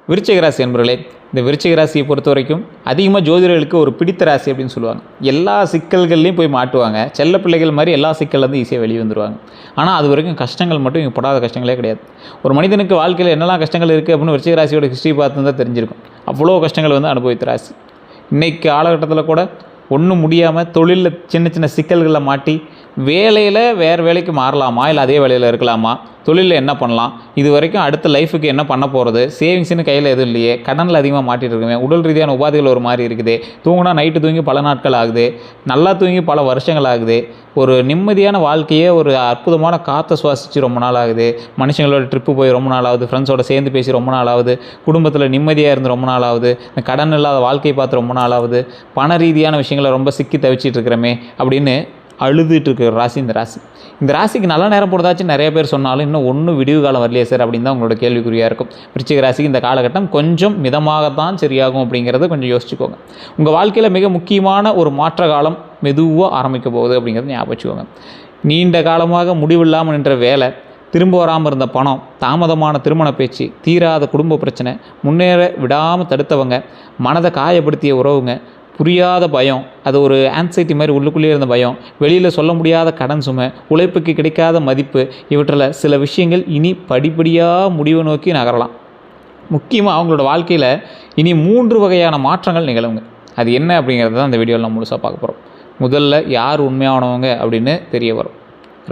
விருச்சிக ராசி என்பவர்களே, இந்த விருச்சிக ராசியை பொறுத்த வரைக்கும் அதிகமாக ஜோதிடர்களுக்கு ஒரு பிடித்த ராசி அப்படின்னு சொல்லுவாங்க. எல்லா சிக்கல்கள்லையும் போய் மாட்டுவாங்க. செல்ல பிள்ளைகள் மாதிரி எல்லா சிக்கல்லேருந்து ஈஸியாக வெளியே வந்துடுவாங்க. ஆனால் அது வரைக்கும் கஷ்டங்கள் மட்டும் இவங்க படாத கஷ்டங்களே கிடையாது. ஒரு மனிதனுக்கு வாழ்க்கையில் என்னெல்லாம் கஷ்டங்கள் இருக்குது அப்படின்னு விருச்சிக ராசியோட ஹிஸ்ட்ரி பார்த்து தான் தெரிஞ்சிருக்கும். அவ்வளோ கஷ்டங்கள் வந்து அனுபவித்த ராசி. இன்றைக்கி காலகட்டத்தில் கூட ஒன்றும் முடியாமல் தொழிலில் சின்ன சின்ன சிக்கல்களில் மாட்டி வேலையில் வேறு வேலைக்கு மாறலாமா, இல்லை அதே வேலையில் இருக்கலாமா, தொழிலில் என்ன பண்ணலாம், இது வரைக்கும் அடுத்த லைஃபுக்கு என்ன பண்ண போகிறது, சேவிங்ஸ்னு கையில் எதுவும் இல்லையே, கடனில் அதிகமாக மாட்டிகிட்டு இருக்குமே, உடல் ரீதியான உபாதைகள் ஒரு மாதிரி இருக்குது, தூங்கினா நைட்டு தூங்கி பல நாட்கள் ஆகுது, நல்லா தூங்கி பல வருஷங்கள் ஆகுது, ஒரு நிம்மதியான வாழ்க்கையே ஒரு அற்புதமான காற்றை சுவாசித்து ரொம்ப நாள் ஆகுது, மனுஷங்களோட ட்ரிப்பு போய் ரொம்ப நாள் ஆகுது, ஃப்ரெண்ட்ஸோட சேர்ந்து பேசி ரொம்ப நாள் ஆகுது, குடும்பத்தில் நிம்மதியாக இருந்து ரொம்ப நாள் ஆகுது, இந்த கடன் இல்லாத வாழ்க்கையை பார்த்து ரொம்ப நாள் ஆகுது, பண ரீதியான விஷயங்களை ரொம்ப சிக்கி தவிச்சிட்டு இருக்கிறோமே அப்படின்னு அழுதுட்டு இருக்கிற ராசி இந்த ராசி. இந்த ராசிக்கு நல்ல நேரம் போடுறதாச்சும் நிறைய பேர் சொன்னாலும் இன்னும் ஒன்றும் விடிவு காலம் வரலையே சார் அப்படின்னு தான் உங்களோட கேள்விக்குறியாக இருக்கும். விருச்சிக ராசிக்கு இந்த காலகட்டம் கொஞ்சம் மிதமாகத்தான் சரியாகும் அப்படிங்கிறத கொஞ்சம் யோசிச்சுக்கோங்க. உங்கள் வாழ்க்கையில் மிக முக்கியமான ஒரு மாற்ற காலம் மெதுவாக ஆரம்பிக்க போகுது அப்படிங்கிறத ஞாபகம் வச்சுக்கோங்க. நீண்ட காலமாக முடிவில்லாமல் நின்ற வேலை, திரும்ப வராமல் இருந்த பணம், தாமதமான திருமண பேச்சு, தீராத குடும்ப பிரச்சனை, முன்னேற விடாமல் தடுத்தவங்க, மனதை காயப்படுத்திய உறவுங்க, புரியாத பயம், அது ஒரு ஆன்சைட்டி மாதிரி உள்ளுக்குள்ளேயே இருந்த பயம், வெளியில் சொல்ல முடியாத கடன் சுமை, உழைப்புக்கு கிடைக்காத மதிப்பு, இவற்றில் சில விஷயங்கள் இனி படிப்படியாக முடிவை நோக்கி நகரலாம். முக்கியமாக அவங்களோட வாழ்க்கையில் இனி 3 வகையான மாற்றங்கள் நிகழுங்க. அது என்ன அப்படிங்கிறது தான் அந்த வீடியோவில் நம்ம முழுசாக பார்க்க போகிறோம். முதல்ல யார் உண்மையானவங்க அப்படின்னு தெரிய வரும்.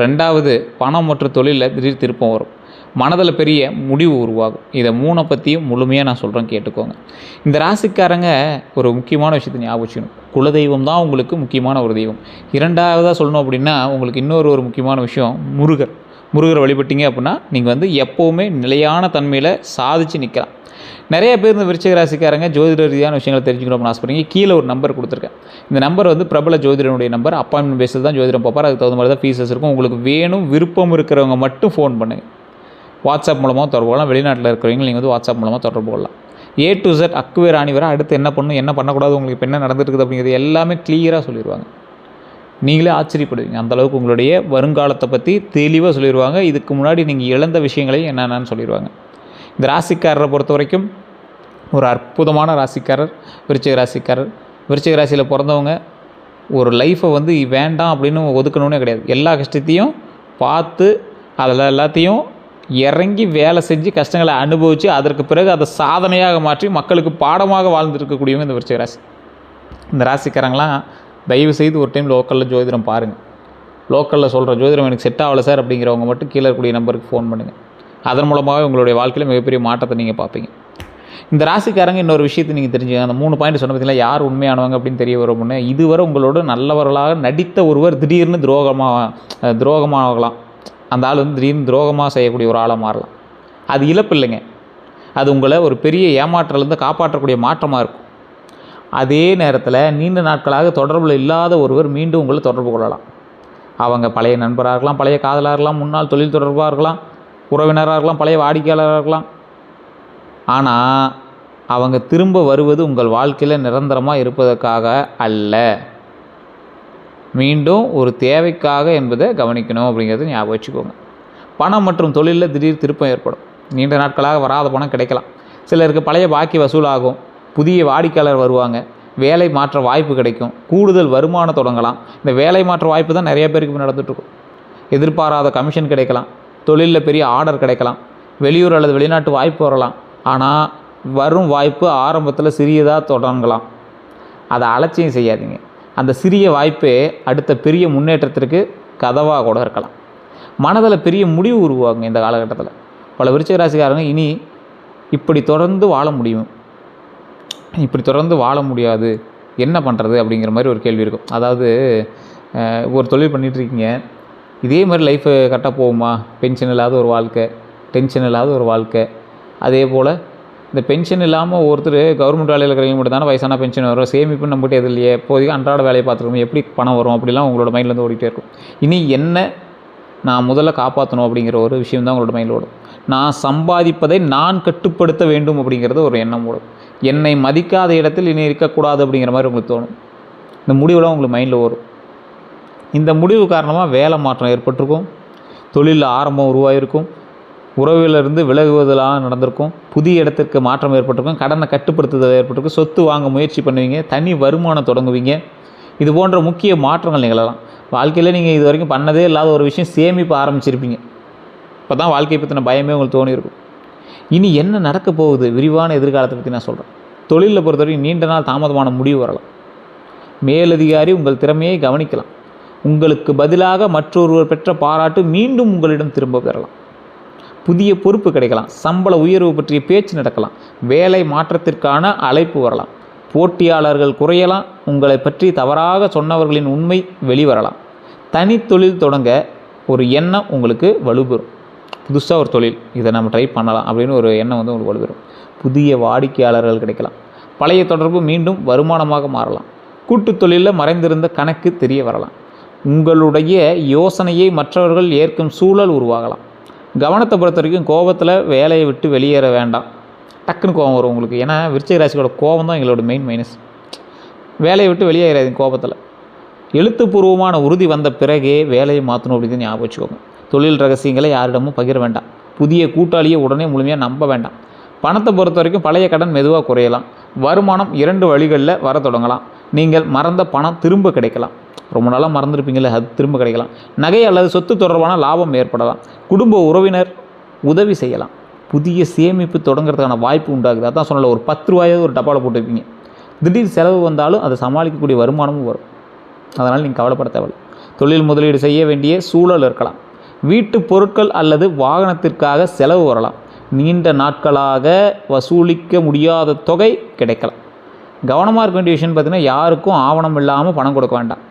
2வது பணம் மற்றும் தொழிலில் திடீர் திருப்பம் வரும். மனதில் பெரிய முடிவு உருவாகும். இதை 3 பற்றியும் முழுமையாக நான் சொல்கிறேன், கேட்டுக்கோங்க. இந்த ராசிக்காரங்க ஒரு முக்கியமான விஷயத்தை ஞாபகம் வச்சுக்கணும். குலதெய்வம் தான் உங்களுக்கு முக்கியமான ஒரு தெய்வம். 2வதாக சொல்லணும் அப்படின்னா உங்களுக்கு இன்னொரு முக்கியமான விஷயம் முருகரை வழிபட்டீங்க அப்படின்னா நீங்கள் வந்து எப்போவுமே நிலையான தன்மையில் சாதித்து நிற்கலாம். நிறைய பேர் இந்த விருச்சிக ராசிக்காரங்க ஜோதிட ரீதியான விஷயங்களை தெரிஞ்சுக்கணும் அப்படின்னு ஆசைப்படுறீங்க. கீழே ஒரு நம்பர் கொடுத்துருக்கேன். இந்த நம்பர் வந்து பிரபல ஜோதிடனுடைய நம்பர். அப்பாயின்மெண்ட் பேஸில் தான் ஜோதிடம் பார்ப்பார். அதுக்கு தகுந்த மாதிரி தான் ஃபீஸஸ் இருக்கும். உங்களுக்கு வேணும் விருப்பம் இருக்கிறவங்க மட்டும் ஃபோன் பண்ணுங்கள். வாட்ஸ்அப் மூலமாக தொடர்பு கொள்ளலாம். வெளிநாட்டில் இருக்கிறவங்க நீங்கள் வந்து வாட்ஸ்அப் மூலமாக தொடர்பு கொள்ளலாம். A to Z அக்குவே ராணி வர அடுத்து என்ன பண்ணணும், என்ன பண்ணக்கூடாது, உங்களுக்கு இப்போ என்ன நடந்துருக்குது அப்படிங்கிறது எல்லாமே கிளியராக சொல்லிடுவாங்க. நீங்களே ஆச்சரியப்படுவீங்க. அந்தளவுக்கு உங்களுடைய வருங்காலத்தை பற்றி தெளிவாக சொல்லிடுவாங்க. இதுக்கு முன்னாடி நீங்கள் இழந்த விஷயங்களையும் என்னென்னு சொல்லிடுவாங்க. இந்த ராசிக்காரரை பொறுத்த வரைக்கும் ஒரு அற்புதமான ராசிக்காரர் விருச்சிக ராசிக்காரர். விருச்சிக ராசியில் பிறந்தவங்க ஒரு லைஃப்பை வந்து வேண்டாம் அப்படின்னு ஒதுக்கணுன்னே கிடையாது. எல்லா கஷ்டத்தையும் பார்த்து அதில் எல்லாத்தையும் இறங்கி வேலை செஞ்சு கஷ்டங்களை அனுபவித்து அதற்கு பிறகு அதை சாதனையாக மாற்றி மக்களுக்கு பாடமாக வாழ்ந்துருக்கக்கூடியவங்க இந்த விருச்சிக ராசி. இந்த ராசிக்காரங்களாம் தயவு செய்து ஒரு டைம் லோக்கலில் ஜோதிடம் பாருங்கள். லோக்கலில் சொல்கிற ஜோதிடம் எனக்கு செட் ஆகலை சார் அப்படிங்கிறவங்க மட்டும் கீழே இருக்கக்கூடிய நம்பருக்கு ஃபோன் பண்ணுங்கள். அதன் மூலமாக உங்களுடைய வாழ்க்கையில் மிகப்பெரிய மாற்றத்தை நீங்கள் பார்ப்பீங்க. இந்த ராசிக்காரங்க இன்னொரு விஷயத்தை நீங்கள் தெரிஞ்சுங்க. அந்த 3 பாயிண்ட் சொன்ன பற்றிலாம் யார் உண்மையானவங்க அப்படின்னு தெரிய வரும்னு, இதுவரை உங்களோட நல்லவர்களாக நடித்த ஒருவர் திடீர்னு துரோகமாகலாம். அந்த ஆள் வந்து திடீர்னு துரோகமாக செய்யக்கூடிய ஒரு ஆளாக மாறலாம். அது இழப்பு இல்லைங்க, அது உங்களை ஒரு பெரிய ஏமாற்றலேருந்து காப்பாற்றக்கூடிய மாற்றமாக இருக்கும். அதே நேரத்தில் நீண்ட நாட்களாக தொடர்பில் இல்லாத ஒருவர் மீண்டும் உங்களை தொடர்பு கொள்ளலாம். அவங்க பழைய நண்பராக இருக்கலாம், பழைய காதலாக இருக்கலாம், முன்னாள் தொழில் தொடர்பாக இருக்கலாம், உறவினராக இருக்கலாம், பழைய வாடிக்கையாளராக இருக்கலாம். ஆனால் அவங்க திரும்ப வருவது உங்கள் வாழ்க்கையில் நிரந்தரமாக இருப்பதற்காக அல்ல, மீண்டும் ஒரு தேவைக்காக என்பதை கவனிக்கணும் அப்படிங்கிறது ஞாபகம் வச்சுக்கோங்க. பணம் மற்றும் தொழிலில் திடீர் திருப்பம் ஏற்படும். நீண்ட நாட்களாக வராத பணம் கிடைக்கலாம். சிலருக்கு பழைய பாக்கி வசூலாகும். புதிய வாடிக்கையாளர் வருவாங்க. வேலை மாற்ற வாய்ப்பு கிடைக்கும். கூடுதல் வருமானம் தொடங்கலாம். இந்த வேலை மாற்ற வாய்ப்பு தான் நிறைய பேருக்கு இப்போ நடந்துகிட்ருக்கும். எதிர்பாராத கமிஷன் கிடைக்கலாம். தொழிலில் பெரிய ஆர்டர் கிடைக்கலாம். வெளியூர் அல்லது வெளிநாட்டு வாய்ப்பு வரலாம். ஆனால் வரும் வாய்ப்பு ஆரம்பத்தில் சிறியதாக தொடங்கலாம். அதை அலட்சியம் செய்யாதீங்க. அந்த சிறிய வாய்ப்பே அடுத்த பெரிய முன்னேற்றத்திற்கு கதவாக கூட இருக்கலாம். மனதில் பெரிய முடிவு உருவாகுங்க. இந்த காலகட்டத்தில் பல விருச்சிக ராசிக்காரங்க இனி இப்படி தொடர்ந்து வாழ முடியாது, என்ன பண்ணுறது அப்படிங்கிற மாதிரி ஒரு கேள்வி இருக்கும். அதாவது ஒரு தொழில் பண்ணிகிட்ருக்கீங்க, இதே மாதிரி லைஃபு கரெக்டாக போகுமா, பென்ஷன் இல்லாத ஒரு வாழ்க்கை, டென்ஷன் இல்லாத ஒரு வாழ்க்கை. அதே போல் இந்த பென்ஷன் இல்லாமல் ஒருத்தர் கவர்மெண்ட் வேலையில் இருக்கிறவங்க மட்டும் தானே வயசான பென்ஷன் வரும், சேமிப்புன்னு நம்மகிட்ட எது இல்லையே, இப்போதைக்கு அன்றாட வேலையை பார்த்துருக்கோம், எப்படி பணம் வரும் அப்படிலாம் உங்களோட மைண்ட்லேருந்து ஓடிட்டே இருக்கும். இனி என்ன நான் முதல்ல காப்பாற்றணும் அப்படிங்கிற ஒரு விஷயம் தான் உங்களோட மைண்டில் ஓடும். நான் சம்பாதிப்பதை நான் கட்டுப்படுத்த வேண்டும் அப்படிங்கிறது ஒரு எண்ணம் ஓடும். என்னை மதிக்காத இடத்தில் இனி இருக்கக்கூடாது அப்படிங்கிற மாதிரி உங்களுக்கு தோணும். இந்த முடிவுலாம் உங்களுக்கு மைண்டில் வரும். இந்த முடிவு காரணமாக வேலை மாற்றம் ஏற்பட்டிருக்கும், தொழிலில் ஆரம்பம் உருவாகிருக்கும், உறவிலிருந்து விலகுவதெல்லாம் நடந்திருக்கும். புதிய இடத்திற்கு மாற்றம் ஏற்பட்டிருக்கும். கடனை கட்டுப்படுத்துதல் ஏற்பட்டிருக்கும். சொத்து வாங்க முயற்சி பண்ணுவீங்க. தனி வருமானம் தொடங்குவீங்க. இது போன்ற முக்கிய மாற்றங்கள் நிகழலாம். வாழ்க்கையில் நீங்கள் இது வரைக்கும் பண்ணதே இல்லாத ஒரு விஷயம் சேமிப்பு ஆரம்பிச்சிருப்பீங்க. இப்போ தான் வாழ்க்கையை பற்றின பயமே உங்களுக்கு தோணியிருக்கும். இனி என்ன நடக்க போகுது, விரிவான எதிர்காலத்தை பற்றி நான் சொல்கிறேன். தொழிலில் பொறுத்த வரைக்கும் நீண்ட நாள் தாமதமான முடிவு வரலாம். மேலதிகாரி உங்கள் திறமையை கவனிக்கலாம். உங்களுக்கு பதிலாக மற்றொருவர் பெற்ற பாராட்டு மீண்டும் உங்களிடம் திரும்ப பெறலாம். புதிய பொறுப்பு கிடைக்கலாம். சம்பள உயர்வு பற்றிய பேச்சு நடக்கலாம். வேலை மாற்றத்திற்கான அழைப்பு வரலாம். போட்டியாளர்கள் குறையலாம். உங்களை பற்றி தவறாக சொன்னவர்களின் உண்மை வெளிவரலாம். தனித்தொழில் தொடங்க ஒரு எண்ணம் உங்களுக்கு வலுப்பெறும். புதுசாக ஒரு தொழில், இதை நம்ம ட்ரை பண்ணலாம் அப்படின்னு ஒரு எண்ணம் வந்து உங்களுக்கு வலுப்பெறும். புதிய வாடிக்கையாளர்கள் கிடைக்கலாம். பழைய தொடர்பு மீண்டும் வருமானமாக மாறலாம். கூட்டுத் தொழிலில் மறைந்திருந்த கணக்கு தெரிய வரலாம். உங்களுடைய யோசனையை மற்றவர்கள் ஏற்கும் சூழல் உருவாகலாம். கவனத்தை பொறுத்த வரைக்கும் கோபத்தில் வேலையை விட்டு வெளியேற வேண்டாம். டக்குன்னு கோபம் வரும் உங்களுக்கு. ஏன்னா விருச்சிக ராசியோட கோபம் தான் எங்களோட மெயின் மைனஸ். வேலையை விட்டு வெளியேறாதீங்க கோபத்தில். எழுத்துப்பூர்வமான உறுதி வந்த பிறகே வேலையை மாற்றணும் அப்படின்னு ஞாபகம் வச்சுக்கோங்க. தொழில் ரகசியங்களை யாரிடமும் பகிர வேண்டாம். புதிய கூட்டாளியை உடனே முழுமையாக நம்ப வேண்டாம். பணத்தை பொறுத்த வரைக்கும் பழைய கடன் மெதுவாக குறையலாம். வருமானம் 2 வழிகளில் வர தொடங்கலாம். நீங்கள் மறந்த பணம் திரும்ப கிடைக்கலாம். ரொம்ப நாளாக மறந்துருப்பீங்களே, அது திரும்ப கிடைக்கலாம். நகை அல்லது சொத்து தொடர்பான லாபம் ஏற்படலாம். குடும்ப உறவினர் உதவி செய்யலாம். புதிய சேமிப்பு தொடங்குறதுக்கான வாய்ப்பு உண்டாகுது. அதான் சொன்னல, ஒரு 10 ரூபாயாவது ஒரு டப்பாவில் போட்டுருப்பீங்க. திடீர் செலவு வந்தாலும் அதை சமாளிக்கக்கூடிய வருமானமும் வரும். அதனால் நீங்கள் கவலைப்பட தேவையில்லை. தொழில் முதலீடு செய்ய வேண்டிய சூழல் இருக்கலாம். வீட்டு பொருட்கள் அல்லது வாகனத்திற்காக செலவு வரலாம். நீண்ட நாட்களாக வசூலிக்க முடியாத தொகை கிடைக்கலாம். கவனமாக இருக்க வேண்டிய விஷயம் பார்த்திங்கன்னா, யாருக்கும் ஆவணம் இல்லாமல் பணம் கொடுக்க வேண்டாம்.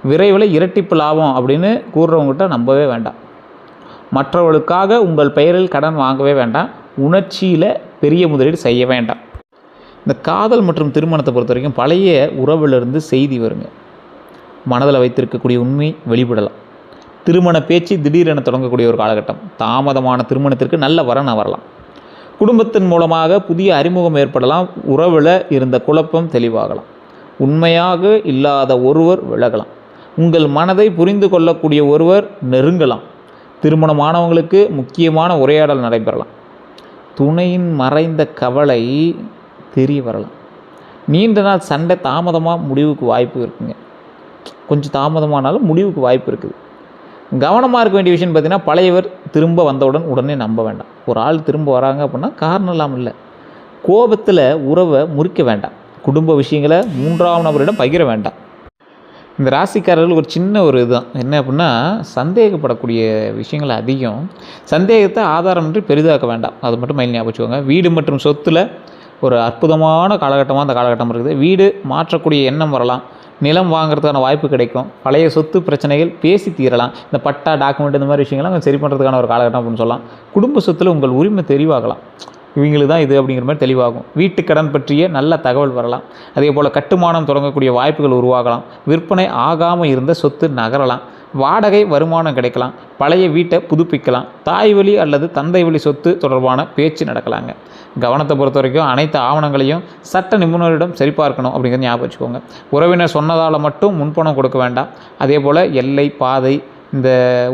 விரைவில் இரட்டிப்பு லாபம் அப்படின்னு கூறுறவங்ககிட்ட நம்பவே வேண்டாம். மற்றவர்களுக்காக உங்கள் பெயரில் கடன் வாங்கவே வேண்டாம். உணர்ச்சியில் பெரிய முதலீடு செய்ய வேண்டாம். இந்த காதல் மற்றும் திருமணத்தை பொறுத்த வரைக்கும் பழைய உறவிலிருந்து செய்தி வருங்க. மனதில் வைத்திருக்கக்கூடிய உண்மை வெளிப்படலாம். திருமண பேச்சு திடீரென தொடங்கக்கூடிய ஒரு காலகட்டம். தாமதமான திருமணத்திற்கு நல்ல வரன் வரலாம். குடும்பத்தின் மூலமாக புதிய அறிமுகம் ஏற்படலாம். உறவில் இருந்த குழப்பம் தெளிவாகலாம். உண்மையாக இல்லாத ஒருவர் விலகலாம். உங்கள் மனதை புரிந்து கொள்ளக்கூடிய ஒருவர் நெருங்கலாம். திருமணமானவங்களுக்கு முக்கியமான உரையாடல் நடைபெறலாம். துணையின் மறைந்த கவலை தெரிய வரலாம். நீண்ட நாள் சண்டை தாமதமாக முடிவுக்கு வாய்ப்பு இருக்குங்க. கொஞ்சம் தாமதமானாலும் முடிவுக்கு வாய்ப்பு இருக்குது. கவனமாக இருக்க வேண்டிய விஷயம் பார்த்திங்கன்னா, பழையவர் திரும்ப வந்தவுடன் உடனே நம்ப வேண்டாம். ஒரு ஆள் திரும்ப வராங்க அப்படின்னா காரணம் இல்லாமல் இல்லை. கோபத்தில் உறவை முறிக்க வேண்டாம். குடும்ப விஷயங்களை 3ஆம் நபரிடம் பகிர வேண்டாம். இந்த ராசிக்காரர்கள் ஒரு சின்ன ஒரு இதுதான் என்ன அப்படின்னா, சந்தேகப்படக்கூடிய விஷயங்கள் அதிகம். சந்தேகத்தை ஆதாரமின்றி பெரிதாக்க வேண்டாம். அது மட்டும் மைண்ட் ஞாபகம் வச்சுக்கோங்க. வீடு மற்றும் சொத்தில் ஒரு அற்புதமான காலகட்டமாக அந்த காலகட்டம் இருக்குது. வீடு மாற்றக்கூடிய எண்ணம் வரலாம். நிலம் வாங்குறதுக்கான வாய்ப்பு கிடைக்கும். பழைய சொத்து பிரச்சனைகள் பேசி தீரலாம். இந்த பட்டா டாக்குமெண்ட் இந்த மாதிரி விஷயங்கள்லாம் சரி பண்ணுறதுக்கான ஒரு காலகட்டம் அப்படின்னு சொல்லலாம். குடும்ப சொத்தில் உங்கள் உரிமை தெளிவாகலாம். இவங்களுக்கு தான் இது அப்படிங்கிற மாதிரி தெளிவாகும். வீட்டு கடன் பற்றிய நல்ல தகவல் வரலாம். அதே போல் கட்டுமானம் தொடங்கக்கூடிய வாய்ப்புகள் உருவாகலாம். விற்பனை ஆகாமல் இருந்த சொத்து நகரலாம். வாடகை வருமானம் கிடைக்கலாம். பழைய வீட்டை புதுப்பிக்கலாம். தாய் வழி அல்லது தந்தை வழி சொத்து தொடர்பான பேச்சு நடக்கலாங்க. கவனத்தை பொறுத்த வரைக்கும் அனைத்து ஆவணங்களையும் சட்ட நிபுணரிடம் சரிபார்க்கணும் அப்படிங்கிறத ஞாபகம் வச்சுக்கோங்க. உறவினர் சொன்னதால் மட்டும் முன்பணம் கொடுக்க வேண்டாம். அதே போல் எல்லை பாதை இந்த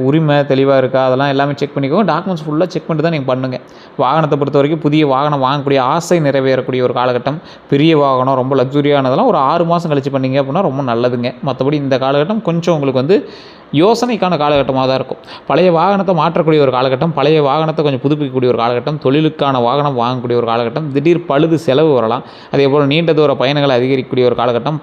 உரிமை தெளிவாக இருக்கா அதெல்லாம் எல்லாமே செக் பண்ணிக்கோங்க. டாக்குமெண்ட்ஸ் ஃபுல்லாக செக் பண்ணிட்டு தான் நீங்கள் பண்ணுங்கள். வாகனத்தை பொறுத்த வரைக்கும் புதிய வாகனம் வாங்கக்கூடிய ஆசை நிறைவேறக்கூடிய ஒரு காலகட்டம். பெரிய வாகனம் ரொம்ப லக்ஸுரியானதெல்லாம் ஒரு 6 மாதம் கழிச்சு பண்ணிங்க அப்படின்னா ரொம்ப நல்லதுங்க. மற்றபடி இந்த காலகட்டம் கொஞ்சம் உங்களுக்கு வந்து யோசனைக்கான காலகட்டமாக தான் இருக்கும். பழைய வாகனத்தை மாற்றக்கூடிய ஒரு காலகட்டம். பழைய வாகனத்தை கொஞ்சம் புதுப்பிக்கக்கூடிய ஒரு காலகட்டம். தொழிலுக்கான வாகனம் வாங்கக்கூடிய ஒரு காலகட்டம். திடீர் பழுது செலவு வரலாம். அதே போல் நீண்ட தூர பயணங்களை அதிகரிக்கக்கூடிய ஒரு காலகட்டம்.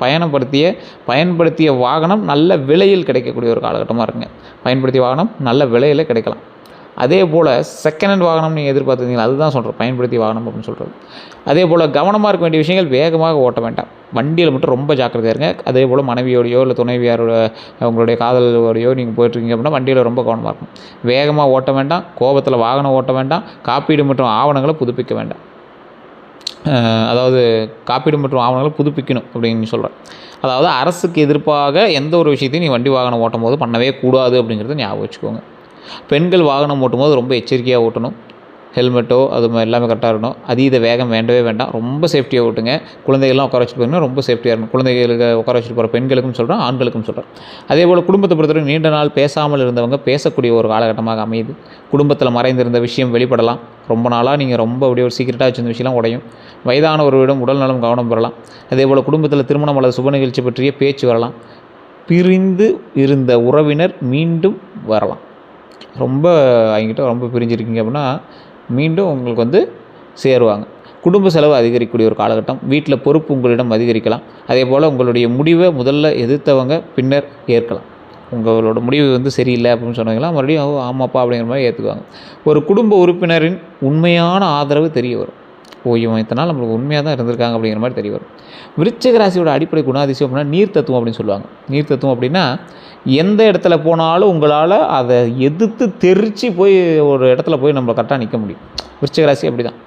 பயன்படுத்திய வாகனம் நல்ல விலையில் கிடைக்கக்கூடிய ஒரு காலகட்டமாக இருக்குங்க. பயன்படுத்திய வாகனம் நல்ல விலையில் கிடைக்கலாம். அதே போல் செகண்ட் ஹேண்ட் வாகனம் நீங்கள் எதிர்பார்த்துருந்தீங்களா, அதுதான் சொல்கிறேன் பயன்படுத்திய வாகனம் அப்படின்னு சொல்கிறது. அதே போல் கவனமாக இருக்க வேண்டிய விஷயங்கள், வேகமாக ஓட்ட வேண்டாம். வண்டியில் மட்டும் ரொம்ப ஜாக்கிரதையாக இருங்க. அதே போல் மனைவியோடையோ இல்லை துணைவியாரோட உங்களுடைய காதலோடையோ நீங்கள் போயிட்டுருக்கீங்க அப்படின்னா வண்டியில் ரொம்ப கவனமாக இருக்கும். வேகமாக ஓட்ட வேண்டாம். கோபத்தில் வாகனம் ஓட்ட வேண்டாம். காப்பீடு மற்றும் ஆவணங்களை புதுப்பிக்க வேண்டாம். அதாவது காப்பீடு மற்றும் ஆவணங்களை புதுப்பிக்கணும் அப்படின்னு சொல்கிறேன். அதாவது அரசுக்கு எதிர்ப்பாக எந்த ஒரு விஷயத்தையும் நீ வண்டி வாகனம் ஓட்டும் போது பண்ணவே கூடாது அப்படிங்கிறத ஞாபகம் வச்சுக்கோங்க. பெண்கள் வாகனம் ஓட்டும் போது ரொம்ப எச்சரிக்கையாக ஓட்டணும். ஹெல்மெட்டோ அது மாதிரி எல்லாமே கரெக்டாக இருக்கணும். அதீத வேகம் வேண்டவே வேண்டாம். ரொம்ப சேஃப்டியாக ஓட்டுங்க. குழந்தைகள்லாம் உட்கார வச்சுட்டு போனீங்கன்னா ரொம்ப சேஃப்டியாக இருக்கணும். குழந்தைகளுக்கு உட்கார வச்சுட்டு போகிற பெண்களுக்கும் சொல்கிறேன், ஆண்களுக்கும் சொல்கிறேன். அதேபோல் குடும்பத்தை பொறுத்தவரைக்கும் நீண்ட நாள் பேசாமல் இருந்தவங்க பேசக்கூடிய ஒரு காலகட்டமாக அமையுது. குடும்பத்தில் மறைந்திருந்த விஷயம் வெளிப்படலாம். ரொம்ப நாளாக நீங்கள் ரொம்ப அப்படியே ஒரு சீக்கிரட்டாக வச்சிருந்த விஷயம்லாம் உடையும். வயதானவர்களிடம் உடல் நலம் கவனம் பெறலாம். அதேபோல் குடும்பத்தில் திருமணம் அல்லது சுப நிகழ்ச்சி பற்றிய பேச்சு வரலாம். பிரிந்து இருந்த உறவினர் மீண்டும் வரலாம். ரொம்ப அவங்ககிட்ட ரொம்ப பிரிஞ்சிருக்கீங்க அப்படின்னா மீண்டும் உங்களுக்கு சேருவாங்க. குடும்ப செலவு அதிகரிக்கக்கூடிய ஒரு காலகட்டம். வீட்டில் பொறுப்பு உங்களிடம் அதிகரிக்கலாம். அதே போல் உங்களுடைய முடிவை முதல்ல எதிர்த்தவங்க பின்னர் ஏற்கலாம். உங்களோட முடிவு சரியில்லை அப்படின்னு சொன்னீங்கன்னா மறுபடியும் ஆமாப்பா அப்படிங்கிற மாதிரி ஏற்றுக்குவாங்க. ஒரு குடும்ப உறுப்பினரின் உண்மையான ஆதரவு தெரிய வரும். இவன் இத்தனை நாள் நம்மளுக்கு உண்மையாக தான் இருந்திருக்காங்க அப்படிங்கிற மாதிரி தெரிய வரும். விருச்சிக ராசியோட அடிப்படை குணாதிசயம் அப்படின்னா நீர் தத்துவம் அப்படின்னு சொல்லுவாங்க. நீர் தத்துவம் அப்படின்னா எந்த இடத்துல போனாலும் உங்களால் அதை எதிர்த்து தெரிச்சு போய் ஒரு இடத்துல போய் நம்ம கரெக்டாக நிற்க முடியும். விருச்சிக ராசி அப்படி தான்.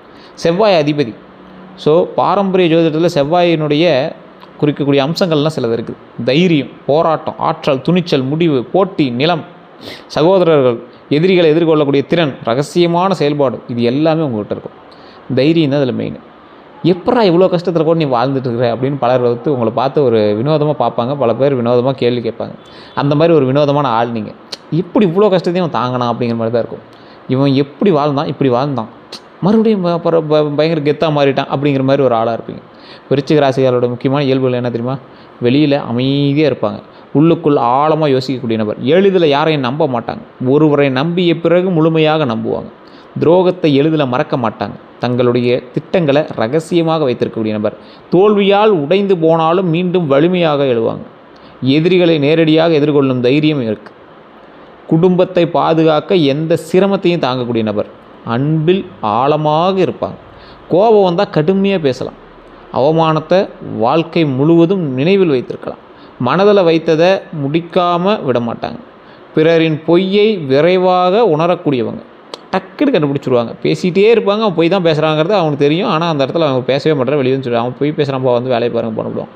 செவ்வாய் அதிபதி. ஸோ பாரம்பரிய ஜோதிடத்தில் செவ்வாயினுடைய குறிக்கக்கூடிய அம்சங்கள்லாம் சிலது இருக்குது. தைரியம், போராட்டம், ஆற்றல், துணிச்சல், முடிவு, போட்டி, நிலம், சகோதரர்கள், எதிரிகளை எதிர்கொள்ளக்கூடிய திறன், ரகசியமான செயல்பாடு, இது எல்லாமே உங்கள்கிட்ட இருக்கும். தைரியம் தான் அதில் மெயின். எப்படா இவ்வளோ கஷ்டத்தில் கூட நீ வாழ்ந்துட்டு இருக்கிற அப்படின்னு பலர் உங்களை பார்த்து ஒரு வினோதமாக பார்ப்பாங்க. பல பேர் வினோதமாக கேள்வி கேட்பாங்க. அந்த மாதிரி ஒரு வினோதமான ஆள் நீங்கள். எப்படி இவ்வளோ கஷ்டத்தையும் அவன் தாங்கினான் அப்படிங்கிற மாதிரி தான் இருக்கும். இவன் எப்படி வாழ்ந்தான், இப்படி வாழ்ந்தான், மறுபடியும் பயங்கர கெத்தாக மாறிட்டான் அப்படிங்கிற மாதிரி ஒரு ஆளாக இருப்பீங்க. விருச்சிக ராசிகளோட முக்கியமான இயல்புகள் என்ன தெரியுமா? வெளியில் அமைதியாக இருப்பாங்க. உள்ளுக்குள் ஆழமாக யோசிக்கக்கூடிய நபர். எளிதில் யாரையும் நம்ப மாட்டாங்க. ஒருவரை நம்பிய பிறகு முழுமையாக நம்புவாங்க. துரோகத்தை எளிதில் மறக்க மாட்டாங்க. தங்களுடைய திட்டங்களை ரகசியமாக வைத்திருக்கக்கூடிய நபர். தோல்வியால் உடைந்து போனாலும் மீண்டும் வலிமையாக எழுவாங்க. எதிரிகளை நேரடியாக எதிர்கொள்ளும் தைரியம் இருக்குது. குடும்பத்தை பாதுகாக்க எந்த சிரமத்தையும் தாங்கக்கூடிய நபர். அன்பில் ஆழமாக இருப்பாங்க. கோபம் வந்தால் கடுமையாக பேசலாம். அவமானத்தை வாழ்க்கை முழுவதும் நினைவில் வைத்திருக்கலாம். மனதில் வைத்ததை முடிக்காமல் விட மாட்டாங்க. பிறரின் பொய்யை விரைவாக உணரக்கூடியவங்க. டக்குன்னு கண்டுபிடிச்சிருவாங்க. பேசிகிட்டே இருப்பாங்க. அவன் பொய் தான் பேசுகிறாங்கிறது அவனுக்கு தெரியும். ஆனால் அந்த இடத்துல அவங்க பேசவே மாட்டார். வெளியே வந்து அவன் பொய் பேசுகிறான்ப்பா, வேலையை பாருங்க போனப்படுவான்.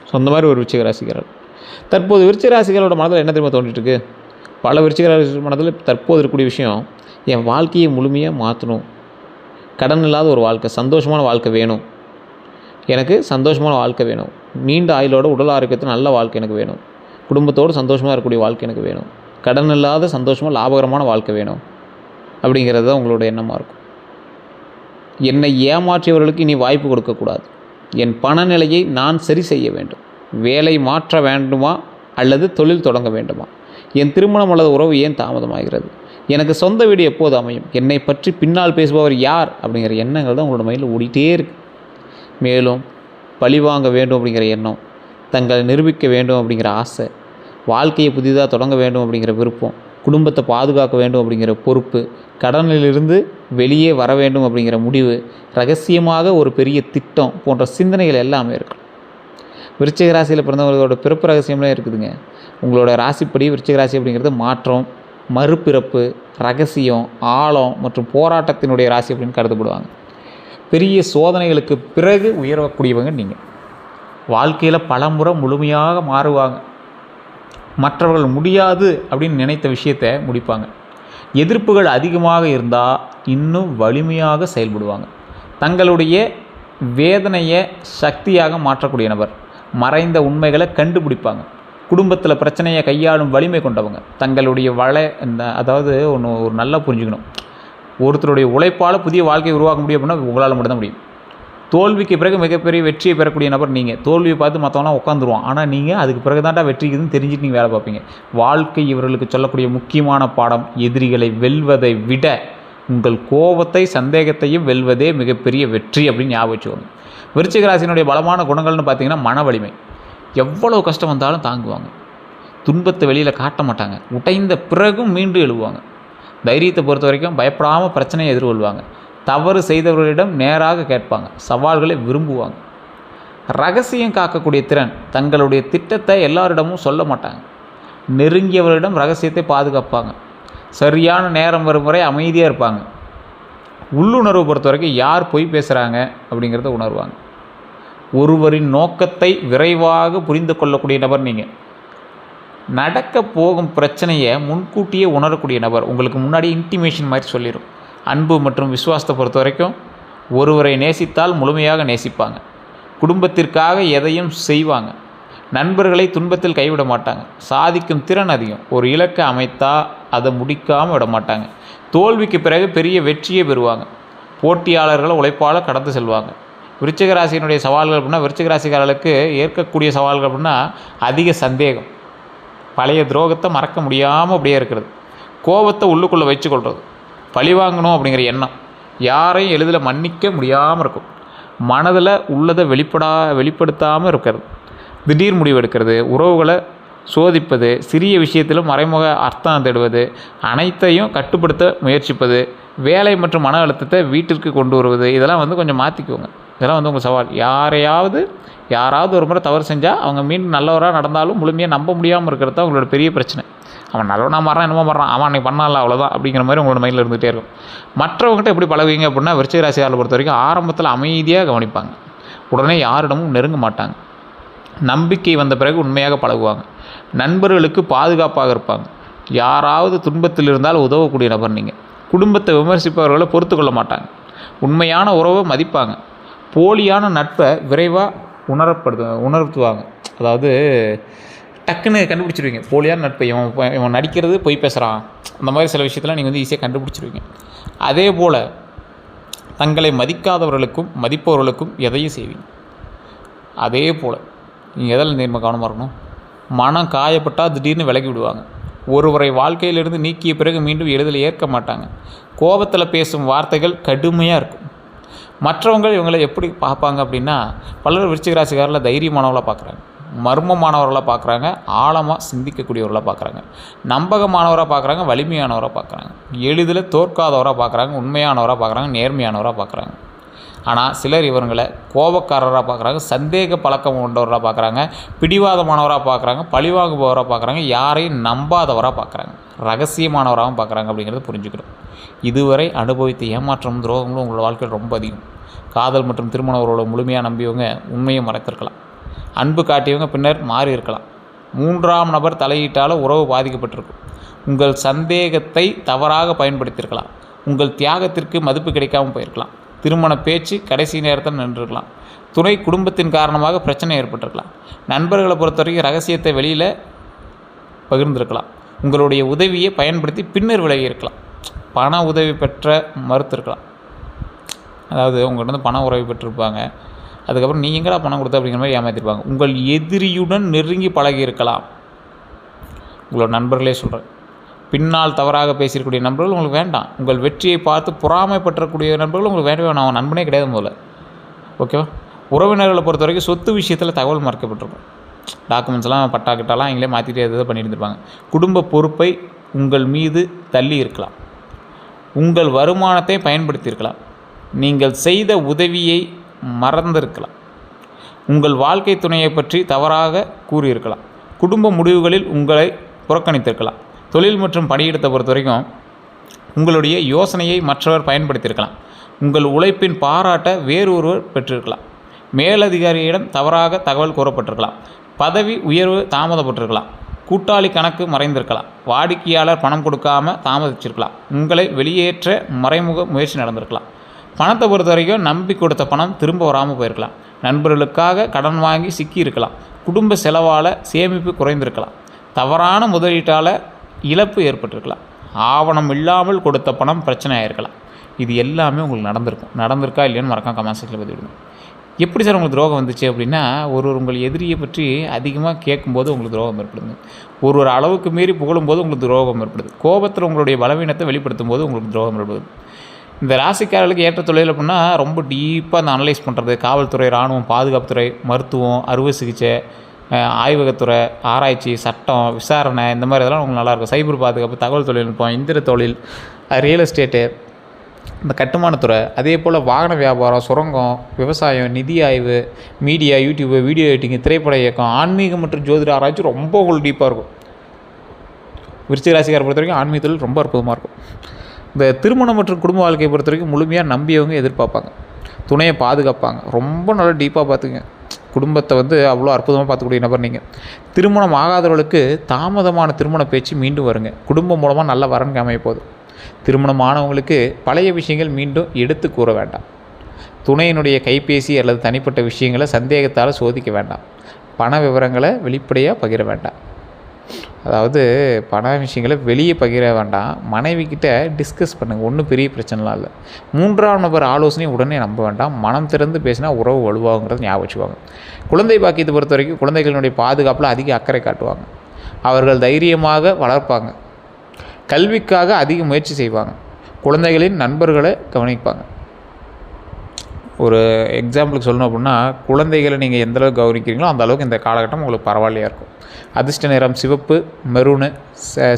ஸோ அந்த மாதிரி ஒரு விருச்சிக ராசிக்காரர். தற்போது விருச்சிக ராசிகளோட மனதில் என்ன தெரியுமா தோன்றிட்டு இருக்கு? பல விருச்சிக ராசி மனதில் தற்போது இருக்கக்கூடிய விஷயம், என் வாழ்க்கையை முழுமையாக மாற்றணும், கடன் இல்லாத ஒரு வாழ்க்கை, சந்தோஷமான வாழ்க்கை வேணும், எனக்கு சந்தோஷமான வாழ்க்கை வேணும், நீண்ட ஆயுளோட உடல் ஆரோக்கியத்தில் நல்ல வாழ்க்கை எனக்கு வேணும், குடும்பத்தோடு சந்தோஷமாக இருக்கக்கூடிய வாழ்க்கை எனக்கு வேணும், கடன் இல்லாத சந்தோஷமாக லாபகரமான வாழ்க்கை வேணும் அப்படிங்கிறது தான் உங்களோட எண்ணமாக இருக்கும். என்னை ஏமாற்றியவர்களுக்கு இனி வாய்ப்பு கொடுக்கக்கூடாது. என் பணநிலையை நான் சரி செய்ய வேண்டும். வேலை மாற்ற வேண்டுமா அல்லது தொழில் தொடங்க வேண்டுமா? என் திருமணம் அல்லது உறவு ஏன் தாமதமாகிறது? எனக்கு சொந்த வீடு எப்போது அமையும்? என்னை பற்றி பின்னால் பேசுபவர் யார்? அப்படிங்கிற எண்ணங்கள் தான் உங்களோட மைண்டில் ஓடிட்டே இருக்குது. மேலும் பழிவாங்க வேண்டும் அப்படிங்கிற எண்ணம், தங்களை நிரூபிக்க வேண்டும் அப்படிங்கிற ஆசை, வாழ்க்கையை புதிதாக தொடங்க வேண்டும் அப்படிங்கிற விருப்பம், குடும்பத்தை பாதுகாக்க வேண்டும் அப்படிங்கிற பொறுப்பு, கடனிலிருந்து வெளியே வர வேண்டும் அப்படிங்கிற முடிவு, ரகசியமாக ஒரு பெரிய திட்டம் போன்ற சிந்தனைகள் எல்லாமே இருக்கும். விருச்சிக ராசியில் பிறந்தவங்களோட பிறப்பு ரகசியம்லாம் இருக்குதுங்க. உங்களோட ராசிப்படி விருச்சிக ராசி அப்படிங்கிறது மாற்றம், மறுபிறப்பு, ரகசியம், ஆழம் மற்றும் போராட்டத்தினுடைய ராசி அப்படின்னு கருதப்படுவாங்க. பெரிய சோதனைகளுக்கு பிறகு உயரக்கூடியவங்க நீங்கள். வாழ்க்கையில் பலமுறை முழுமையாக மாறுவாங்க. மற்றவர்கள் முடியாது அப்படின்னு நினைத்த விஷயத்தை முடிப்பாங்க. எதிர்ப்புகள் அதிகமாக இருந்தால் இன்னும் வலிமையாக செயல்படுவாங்க. தங்களுடைய வேதனையை சக்தியாக மாற்றக்கூடிய நபர். மறைந்த உண்மைகளை கண்டுபிடிப்பாங்க. குடும்பத்தில் பிரச்சனையை கையாளும் வலிமை கொண்டவங்க. தங்களுடைய அதாவது ஒரு நல்லா புரிஞ்சுக்கணும், ஒருத்தருடைய உழைப்பால் புதிய வாழ்க்கையை உருவாக்க முடியும் அப்படின்னா உங்களால் மட்டும்தான் முடியும். தோல்விக்கு பிறகு மிகப்பெரிய வெற்றியை பெறக்கூடிய நபர் நீங்கள். தோல்வியை பார்த்து மற்றவங்களாம் உட்காந்துருவான். ஆனால் நீங்கள் அதுக்கு பிறகு தான்டா வெற்றிக்குதுன்னு தெரிஞ்சுட்டு நீங்கள் வேலை பார்ப்பீங்க. வாழ்க்கை இவர்களுக்கு சொல்லக்கூடிய முக்கியமான பாடம், எதிரிகளை வெல்வதை விட உங்கள் கோபத்தை சந்தேகத்தையும் வெல்வதே மிகப்பெரிய வெற்றி அப்படின்னு ஞாபகம் வச்சுக்கோங்க. விருச்சிக ராசியினுடைய பலமான குணங்கள்னு பார்த்தீங்கன்னா மன வலிமை. எவ்வளோ கஷ்டம் வந்தாலும் தாங்குவாங்க. துன்பத்தை வெளியில் காட்ட மாட்டாங்க. உடைந்த பிறகும் மீண்டும் எழுவாங்க. தைரியத்தை பொறுத்த வரைக்கும் பயப்படாமல் பிரச்சனையை எதிர்கொள்வாங்க. தவறு செய்தவர்களிடம் நேராக கேட்பாங்க. சவால்களை விரும்புவாங்க. ரகசியம் காக்கக்கூடிய திறன். தங்களுடைய திட்டத்தை எல்லாரிடமும் சொல்ல மாட்டாங்க. நெருங்கியவர்களிடம் ரகசியத்தை பாதுகாப்பாங்க. சரியான நேரம் வரும் வரை அமைதியாக இருப்பாங்க. உள்ளுணர்வு பொறுத்த வரைக்கும் யார் பொய் பேசுகிறாங்க அப்படிங்கிறத உணர்வாங்க. ஒருவரின் நோக்கத்தை விரைவாக புரிந்து கொள்ளக்கூடிய நபர் நீங்கள். நடக்க போகும் பிரச்சனையை முன்கூட்டியே உணரக்கூடிய நபர். உங்களுக்கு முன்னாடி இன்டிமேஷன் மாதிரி சொல்லிடும். அன்பு மற்றும் விசுவாசத்தை பொறுத்த வரைக்கும் ஒருவரை நேசித்தால் முழுமையாக நேசிப்பாங்க. குடும்பத்திற்காக எதையும் செய்வாங்க. நண்பர்களை துன்பத்தில் கைவிட மாட்டாங்க. சாதிக்கும் திறன் அதிகம். ஒரு இலக்கை அமைத்தா அதை முடிக்காமல் விட மாட்டாங்க. தோல்விக்கு பிறகு பெரிய வெற்றியை பெறுவாங்க. போட்டியாளர்களை உழைப்பால் கடந்து செல்வாங்க. விருச்சிக ராசியினுடைய சவால்கள் அப்படின்னா, விருச்சிக ராசிக்காரர்களுக்கு ஏற்கக்கூடிய சவால்கள் அப்படின்னா அதிக சந்தேகம், பழைய துரோகத்தை மறக்க முடியாமல் அப்படியே இருக்கிறது, கோபத்தை உள்ளுக்குள்ளே வச்சுக்கொள்வது, பழி வாங்கணும் அப்படிங்கிற எண்ணம், யாரையும் எளிதில் மன்னிக்க முடியாமல் இருக்கும், மனதில் உள்ளதை வெளிப்படுத்தாமல் இருக்கிறது, திடீர் முடிவு எடுக்கிறது, உறவுகளை சோதிப்பது, சிறிய விஷயத்திலும் மறைமுக அர்த்தம் தேடுவது, அனைத்தையும் கட்டுப்படுத்த முயற்சிப்பது, வேலை மற்றும் மன அழுத்தத்தை வீட்டிற்கு கொண்டு வருவது, இதெல்லாம் கொஞ்சம் மாற்றிக்குவோங்க. இதெல்லாம் உங்கள் சவால். யாராவது ஒரு முறை தவறு செஞ்சால் அவங்க மீண்டும் நல்லவராக நடந்தாலும் முழுமையாக நம்ப முடியாமல் இருக்கிறது தான் உங்களோட பெரிய பிரச்சனை. அவன் நல்லவனாக மாறான், என்னமோ மாறான், அவன் அன்றைக்கி பண்ணால அவ்வளோதான் அப்படிங்கிற மாதிரி உங்களோட மைண்டில் இருந்துகிட்டே இருக்கும். மற்றவங்ககிட்ட எப்படி பழகுவீங்க அப்படின்னா, விருச்சிக ராசியாரை பொறுத்த வரைக்கும் ஆரம்பத்தில் அமைதியாக கவனிப்பாங்க. உடனே யாரிடமும் நெருங்க மாட்டாங்க. நம்பிக்கை வந்த பிறகு உண்மையாக பழகுவாங்க. நண்பர்களுக்கு பாதுகாப்பாக இருப்பாங்க. யாராவது துன்பத்தில் இருந்தால் உதவக்கூடிய நபர் நீங்கள். குடும்பத்தை விமர்சிப்பவர்களை பொறுத்து கொள்ள மாட்டாங்க. உண்மையான உறவை மதிப்பாங்க. போலியான நட்பை விரைவாக உணர்த்துவாங்க. அதாவது டக்குன்னு கண்டுபிடிச்சிருவீங்க போலியான நட்பை. இவன் நடிக்கிறது பொய் பேசுகிறான், அந்த மாதிரி சில விஷயத்தெல்லாம் நீங்கள் ஈஸியாக கண்டுபிடிச்சிருவீங்க. அதே போல் தங்களை மதிக்காதவர்களுக்கும் மதிப்பவர்களுக்கும் எதையும் செய்வீங்க. அதே போல் நீங்கள் எதில் நேர்மை கவனமாக இருக்கணும். மனம் காயப்பட்டால் திடீர்னு விலகி விடுவாங்க. ஒருவரை வாழ்க்கையிலிருந்து நீக்கிய பிறகு மீண்டும் எளிதில் ஏற்க மாட்டாங்க. கோபத்தில் பேசும் வார்த்தைகள் கடுமையாக இருக்கும். மற்றவங்க இவங்களை எப்படி பார்ப்பாங்க அப்படின்னா, பலர் விருச்சிக ராசிக்காரில் தைரியமானவர்களாக பார்க்குறாங்க, மர்மமானவர்களாக பார்க்குறாங்க, ஆழமாக சிந்திக்கக்கூடியவர்களாக பார்க்குறாங்க, நம்பகமானவராக பார்க்குறாங்க, வலிமையானவராக பார்க்குறாங்க, எளிதில் தோற்காதவராக பார்க்குறாங்க, உண்மையானவராக பார்க்குறாங்க, நேர்மையானவராக பார்க்குறாங்க. ஆனால் சிலர் இவங்களை கோபக்காரராக பார்க்குறாங்க, சந்தேக பழக்கம் கொண்டவராக பார்க்குறாங்க, பிடிவாதமானவராக பார்க்குறாங்க, பழிவாங்குபவராக பார்க்குறாங்க, யாரையும் நம்பாதவராக பார்க்குறாங்க, ரகசியமானவராகவும் பார்க்குறாங்க. அப்படிங்கிறத புரிஞ்சுக்கணும். இதுவரை அனுபவித்த ஏமாற்றமும் துரோகங்களும் உங்களோட வாழ்க்கையில் ரொம்ப அதிகம். காதல் மற்றும் திருமண உறவுகளை முழுமையாக நம்பியவங்க உண்மையை மறைத்திருக்கலாம். அன்பு காட்டியவங்க பின்னர் மாறி இருக்கலாம். மூன்றாம் நபர் தலையீட்டால் உறவு பாதிக்கப்பட்டிருக்கும். உங்கள் சந்தேகத்தை தவறாக பயன்படுத்தியிருக்கலாம். உங்கள் தியாகத்திற்கு மதிப்பு கிடைக்காமல் போயிருக்கலாம். திருமண பேச்சு கடைசி நேரத்தில் நின்றுருக்கலாம். துணை குடும்பத்தின் காரணமாக பிரச்சனை ஏற்பட்டிருக்கலாம். நண்பர்களை பொறுத்த வரைக்கும் ரகசியத்தை வெளியில் பகிர்ந்திருக்கலாம். உங்களுடைய உதவியை பயன்படுத்தி பின்னர் விலகி இருக்கலாம். பண உதவி பெற்ற மறுத்திருக்கலாம். அதாவது உங்கள்கிட்ட பண உதவி பெற்றிருப்பாங்க, அதுக்கப்புறம் நீ எங்கடா பணம் கொடுத்த அப்படிங்கிற மாதிரி ஏமாற்றிருப்பாங்க. உங்கள் எதிரியுடன் நெருங்கி பழகி இருக்கலாம். உங்களோட நண்பர்களே சொல்கிறேன். பின்னால் தவறாக பேசியிருக்கக்கூடிய நண்பர்கள் உங்களுக்கு வேண்டாம். உங்கள் வெற்றியை பார்த்து பொறாமைப்பற்றக்கூடிய நண்பர்கள் உங்களுக்கு வேண்டவே வேணாம். அவன் நண்பனே கிடையாது போல. ஓகேவா? உறவினர்களை பொறுத்த வரைக்கும் சொத்து விஷயத்தில் தகவல் மறைக்கப்பட்டிருக்கும். டாக்குமெண்ட்ஸ்லாம் பட்டா கிட்டாலாம் அவங்களே மாற்றிட்டு எதாவது பண்ணிட்டு இருப்பாங்க. குடும்ப பொறுப்பை உங்கள் மீது தள்ளி இருக்கலாம். உங்கள் வருமானத்தை பயன்படுத்தியிருக்கலாம். நீங்கள் செய்த உதவியை மறந்திருக்கலாம். உங்கள் வாழ்க்கை துணையை பற்றி தவறாக கூறியிருக்கலாம். குடும்ப முடிவுகளில் உங்களை புறக்கணித்திருக்கலாம். தொழில் மற்றும் பணியிடத்தை பொறுத்த வரைக்கும் உங்களுடைய யோசனையை மற்றவர் பயன்படுத்தியிருக்கலாம். உங்கள் உழைப்பின் பாராட்ட வேறு ஒருவர் பெற்றிருக்கலாம். மேலதிகாரியிடம் தவறாக தகவல் கூறப்பட்டிருக்கலாம். பதவி உயர்வு தாமதப்பட்டிருக்கலாம். கூட்டாளி கணக்கு மறைந்திருக்கலாம். வாடிக்கையாளர் பணம் கொடுக்காமல் தாமதிச்சிருக்கலாம். உங்களை வெளியேற்ற மறைமுக முயற்சி நடந்திருக்கலாம். பணத்தை பொறுத்த வரைக்கும் நம்பி கொடுத்த பணம் திரும்ப வராமல் போயிருக்கலாம். நண்பர்களுக்காக கடன் வாங்கி சிக்கியிருக்கலாம். குடும்ப செலவால் சேமிப்பு குறைந்திருக்கலாம். தவறான முதலீட்டால் இழப்பு ஏற்பட்டிருக்கலாம். ஆவணம் இல்லாமல் கொடுத்த பணம் பிரச்சனை ஆகிருக்கலாம். இது எல்லாமே உங்களுக்கு நடந்திருக்கா இல்லையான்னு மறக்காம கமெண்ட் செக்ஷனில் பதிவிடுங்க. எப்படி சார் உங்களுக்கு துரோகம் வந்துச்சு அப்படின்னா, உங்கள் எதிரியை பற்றி அதிகமாக கேட்கும்போது உங்களுக்கு துரோகம் ஏற்படுது. ஒரு அளவுக்கு மீறி புகழும்போது உங்களுக்கு துரோகம் ஏற்படுது. கோபத்தில் உங்களுடைய பலவீனத்தை வெளிப்படுத்தும் போது உங்களுக்கு துரோகம் ஏற்படுது. இந்த ராசிக்காரர்களுக்கு ஏற்ற தொழில் அப்படின்னா ரொம்ப டீப்பாக அந்த அனலைஸ் பண்ணுறது, காவல்துறை, இராணுவம், பாதுகாப்புத்துறை, மருத்துவம், அறுவை சிகிச்சை, ஆய்வகத்துறை, ஆராய்ச்சி, சட்டம், விசாரணை, இந்த மாதிரி இதெல்லாம் உங்களுக்கு நல்லாயிருக்கும். சைபர் பாதுகாப்பு, தகவல் தொழில்நுட்பம், இந்திர தொழில், ரியல் எஸ்டேட்டு, இந்த கட்டுமானத்துறை, அதே போல் வாகன வியாபாரம், சுரங்கம், விவசாயம், நிதி ஆய்வு, மீடியா, யூடியூப்பு, வீடியோ எடிட்டிங், திரைப்பட இயக்கம், ஆன்மீகம் மற்றும் ஜோதிட ஆராய்ச்சி ரொம்ப உங்களுக்கு டீப்பாக இருக்கும். விருச்சிக ராசிக்காரை பொறுத்த வரைக்கும் ஆன்மீக தொழில் ரொம்ப அற்புதமாக இருக்கும். இந்த திருமணம் மற்றும் குடும்ப வாழ்க்கையை பொறுத்த வரைக்கும் முழுமையாக நம்பியவங்க எதிர்பார்ப்பாங்க. துணையை பாதுகாப்பாங்க. ரொம்ப நல்லா டீப்பாக பார்த்துங்க. குடும்பத்தை அவ்வளோ அற்புதமாக பார்த்துக்கூடிய நபர் நீங்கள். திருமணம் ஆகாதவர்களுக்கு தாமதமான திருமண பேச்சு மீண்டும் வருங்க. குடும்பம் மூலமாக நல்ல வரன் அமைய போகுது. திருமணமானவங்களுக்கு பழைய விஷயங்கள் மீண்டும் எடுத்து கூற வேண்டாம். துணையினுடைய கைபேசி அல்லது தனிப்பட்ட விஷயங்களை சந்தேகத்தால் சோதிக்க வேண்டாம். பண விவரங்களை வெளிப்படையாக பகிர வேண்டாம். அதாவது பண விஷயங்களை வெளியே பகிர வேண்டாம். மனைவிக்கிட்ட டிஸ்கஸ் பண்ணுங்கள், ஒன்றும் பெரிய பிரச்சனைலாம் இல்லை. 3ஆம் நபர் ஆலோசனையும் உடனே நம்ப வேண்டாம். மனம் திறந்து பேசினா உறவு வலுவாகுங்கிறது ஞாபகம் வச்சுக்குவாங்க. குழந்தை பாக்கியத்தை பொறுத்த வரைக்கும் குழந்தைகளுடைய பாதுகாப்பில் அதிக அக்கறை காட்டுவாங்க. அவர்கள் தைரியமாக வளர்ப்பாங்க. கல்விக்காக அதிக முயற்சி செய்வாங்க. குழந்தைகளின் நண்பர்களை கவனிப்பாங்க. ஒரு எக்ஸாம்பிளுக்கு சொல்லணும் அப்படின்னா, குழந்தைகளை நீங்கள் எந்தளவுக்கு கவனிக்கிறீங்களோ அந்த அளவுக்கு இந்த காலகட்டம் உங்களுக்கு பரவாயில்லையாக இருக்கும். அதிர்ஷ்ட நிறம் சிவப்பு, மெரூனு,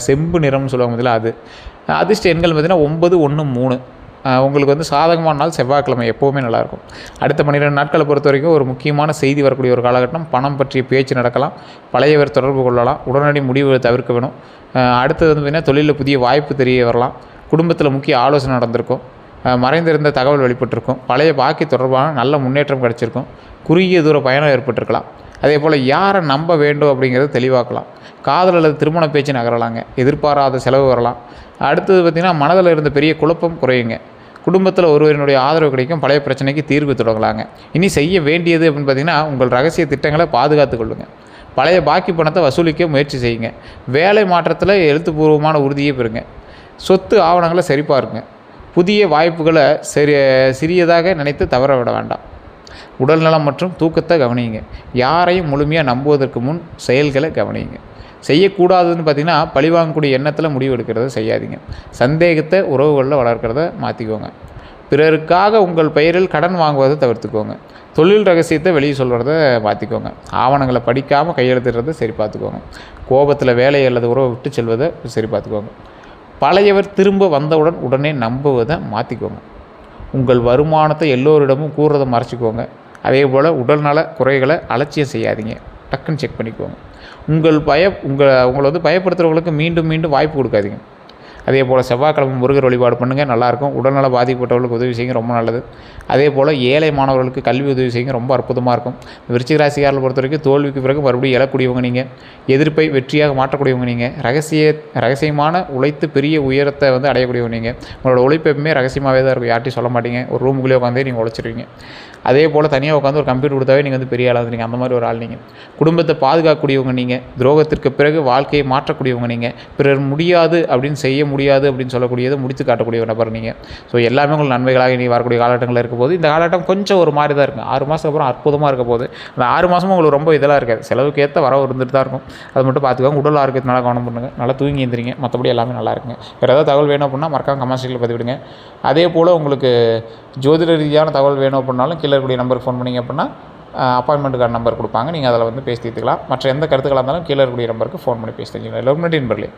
செம்பு நிறம்னு சொல்லுவாங்க முதல்ல அது. அதிர்ஷ்ட எண்கள் பார்த்திங்கன்னா 9, 1, 3. உங்களுக்கு வந்து சாதகமான நாள் செவ்வாய்க்கிழமை எப்போவுமே நல்லாயிருக்கும். அடுத்த 12 நாட்களை பொறுத்த வரைக்கும் ஒரு முக்கியமான செய்தி வரக்கூடிய ஒரு காலகட்டம். பணம் பற்றிய பேச்சு நடக்கலாம். பழையவர் தொடர்பு கொள்ளலாம். உடனடி முடிவு தவிர்க்க வேணும். அடுத்தது வந்து பார்த்திங்கன்னா தொழிலில் புதிய வாய்ப்பு தெரிய வரலாம். குடும்பத்தில் முக்கிய ஆலோசனை நடந்திருக்கும். மறைந்திருந்த தகவல் வெளிப்பட்டிருக்கும். பழைய பாக்கி தொடர்பான நல்ல முன்னேற்றம் கிடச்சிருக்கும். குறுகிய தூர பயணம் ஏற்பட்டிருக்கலாம். அதே போல் யாரை நம்ப வேண்டும் அப்படிங்கிறத தெளிவாக்கலாம். காதல் அல்லது திருமண பேச்சு நகரலாங்க. எதிர்பாராத செலவு வரலாம். அடுத்தது பார்த்திங்கன்னா மனதில் இருந்த பெரிய குழப்பம் குறையுங்க. குடும்பத்தில் ஒருவரினுடைய ஆதரவு கிடைக்கும். பழைய பிரச்சனைக்கு தீர்வு தொடங்கலாங்க. இனி செய்ய வேண்டியது அப்படின்னு பார்த்திங்கன்னா உங்கள் ரகசிய திட்டங்களை பாதுகாத்து கொள்ளுங்கள். பழைய பாக்கி பணத்தை வசூலிக்க முயற்சி செய்யுங்க. வேலை மாற்றத்தில் எழுத்துப்பூர்வமான உறுதியை பெறுங்க. சொத்து ஆவணங்களை சரிபாருங்க. புதிய வாய்ப்புகளை சிறியதாக நினைத்து தவற விட வேண்டாம். உடல்நலம் மற்றும் தூக்கத்தை கவனியுங்க. யாரையும் முழுமையாக நம்புவதற்கு முன் செயல்களை கவனியுங்க. செய்யக்கூடாதுன்னு பார்த்திங்கன்னா பழிவாங்கக்கூடிய எண்ணத்தில் முடிவு எடுக்கிறத செய்யாதீங்க. சந்தேகத்தை உறவுகளில் வளர்க்கிறத மாற்றிக்கோங்க. பிறருக்காக உங்கள் பெயரில் கடன் வாங்குவதை தவிர்த்துக்கோங்க. தொழில் ரகசியத்தை வெளியே சொல்கிறத மாற்றிக்கோங்க. ஆவணங்களை படிக்காமல் கையெழுத்துறதை சரி பார்த்துக்கோங்க. கோபத்தில் வேலை அல்லது உறவை விட்டு செல்வதை சரி பார்த்துக்கோங்க. பழையவர் திரும்ப வந்தவுடன் உடனே நம்புவதை மாற்றிக்கோங்க. உங்கள் வருமானத்தை எல்லோரிடமும் கூறுறதை மறைச்சிக்கோங்க. அதே போல் உடல்நல குறைகளை அலட்சியம் செய்யாதீங்க. டக்குன்னு செக் பண்ணிக்கோங்க. உங்களை வந்து பயப்படுத்துகிறவங்களுக்கு மீண்டும் மீண்டும் வாய்ப்பு கொடுக்காதீங்க. அதே போல் செவ்வாய்க்கிழமை முருகர் வழிபாடு பண்ணுங்கள், நல்லாயிருக்கும். உடல்நல பாதிக்கப்பட்டவர்களுக்கு உதவி செய்யுங்க, ரொம்ப நல்லது. அதே போல் ஏழை மாணவர்களுக்கு கல்வி உதவி செய்யுங்க, ரொம்ப அற்புதமாக இருக்கும். விருச்சிக ராசிக்காரர்கள் பொறுத்த வரைக்கும் தோல்விக்கு பிறகு மறுபடியும் எழக்கூடியவங்க நீங்கள். எதிர்ப்பை வெற்றியாக மாற்றக்கூடியவங்க நீங்கள். ரகசியமான உழைத்து பெரிய உயரத்தை வந்து அடையக்கூடியவங்க நீங்கள். உங்களோட உழைப்பு எப்பவுமே ரகசியமாகவே தான் இருக்கும். யார்ட்டையும் சொல்ல மாட்டீங்க. ஒரு ரூமுக்குள்ளே உட்காந்தே நீங்கள் உழைச்சிருவீங்க. அதே போல் தனியாக உட்காந்து ஒரு கம்ப்யூட்டர் கொடுத்தாவே நீங்கள் வந்து பெரிய ஆளாக நீங்கள். அந்த மாதிரி ஒரு ஆள் நீங்கள். குடும்பத்தை பாதுகாக்கக்கூடியவங்க நீங்கள். துரோகத்திற்கு பிறகு வாழ்க்கையை மாற்றக்கூடியவங்க நீங்கள். பிறர் முடியாது அப்படின்னு செய்ய முடியாது அப்படின்னு சொல்லக்கூடியதை முடித்து காட்டக்கூடிய நபர் நீங்கள். ஸோ எல்லாமே உங்களுக்கு நன்மைகளாக இனி வரக்கூடிய காலகட்டங்களில் இருக்க போது. இந்த காலகட்டம் கொஞ்சம் ஒரு மாதிரி தான் இருக்கும். 6 மாதத்துக்கு அப்புறம் அற்புதமாக இருக்க போது. அந்த 6 மாதமும் உங்களுக்கு ரொம்ப இதெல்லாம் இருக்காது. செலவுக்கு ஏற்ற வரவு இருந்துட்டு தான் இருக்கும். அது மட்டும் பார்த்துக்கோங்க. உடல் ஆரோக்கியத்தினால கவனம் பண்ணுங்கள். நல்லா தூங்கி எழுந்திரிங்க. மற்றபடி எல்லாமே நல்லா இருக்குங்க. வேறு ஏதாவது தகவல் வேணும் அப்படின்னா மறக்காம கமெண்ட் செக்ஷனில் பதிவிடுங்க. அதே போல் உங்களுக்கு ஜோதிட ரீதியான தகவல் வேணும் அப்படின்னாலும் கீழே இருக்கக்கூடிய நம்பருக்கு ஃபோன் பண்ணிங்க அப்படின்னா அப்பாயின்மெண்ட்டுக்கான நம்பர் கொடுப்பாங்க. நீங்கள் அதில் வந்து பேசி தீர்த்துக்கலாம். மற்ற எந்த கருத்துக்களாக இருந்தாலும் கீழே இருக்கக்கூடிய நம்பருக்கு ஃபோன் பண்ணி பேசி தெரிஞ்சுக்கலாம். எல்லோரும் நன்றி நண்பர்களே.